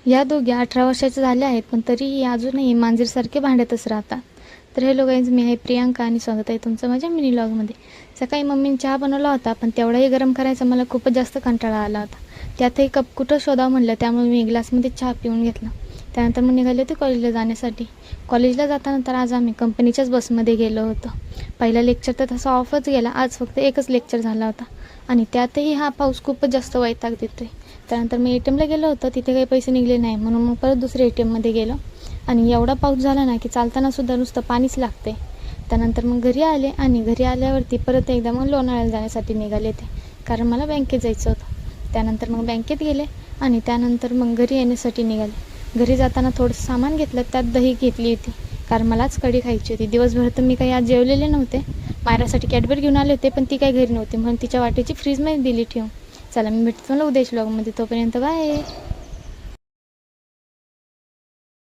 या दोघी 18 वर्षाच्या झाल्या आहेत, पण तरीही अजूनही मांजरीसारखे भांडतच राहतात. तर हॅलो गाईज, मी आहे प्रियांका आणि स्वागत आहे तुमचं माझ्या मिनी व्लॉगमध्ये. सकाळी मम्मीने चहा बनवला होता, पण तेवढाही गरम करायचा मला खूपच जास्त कंटाळा आला होता. त्यातही कप कुठं शोधावं म्हणलं, त्यामुळे मी ग्लासमध्ये चहा पिऊन घेतला. त्यानंतर मग निघाले होते कॉलेजला जाण्यासाठी. कॉलेजला जाताना तर आज आम्ही कंपनीच्याच बसमध्ये गेलो होतो. पहिला लेक्चर तर तसा ऑफच गेला. आज फक्त एकच लेक्चर झाला होता आणि त्यातही हा पाऊस खूपच जास्त वैताग देतो आहे. त्यानंतर मी ATMला गेलो होतो, तिथे काही पैसे निघले नाही, म्हणून मग परत दुसऱ्या ATMमध्ये गेलो आणि एवढा पाऊस झाला ना की चालतानासुद्धा नुसतं पाणीच लागते. त्यानंतर मग घरी आले आणि घरी आल्यावरती परत एकदा मग लोणावळ्याला जाण्यासाठी निघाले ते, कारण मला बँकेत जायचं होतं. त्यानंतर मग बँकेत गेले आणि त्यानंतर मग घरी येण्यासाठी निघाले. घरी जाताना थोडंसं सामान घेतलं, त्यात दही घेतली होती, कारण मलाच कढी खायची होती. दिवसभर तर मी काही आज जेवलेले नव्हते. मायरासाठी कॅडबरी घेऊन आले होते, पण ती काही घरी नव्हती, म्हणून तिच्या वाटेची फ्रीजमध्ये दिली ठेवून. चला, मी भेटतो मला उद्याच्या व्लॉगमध्ये. तोपर्यंत बाय.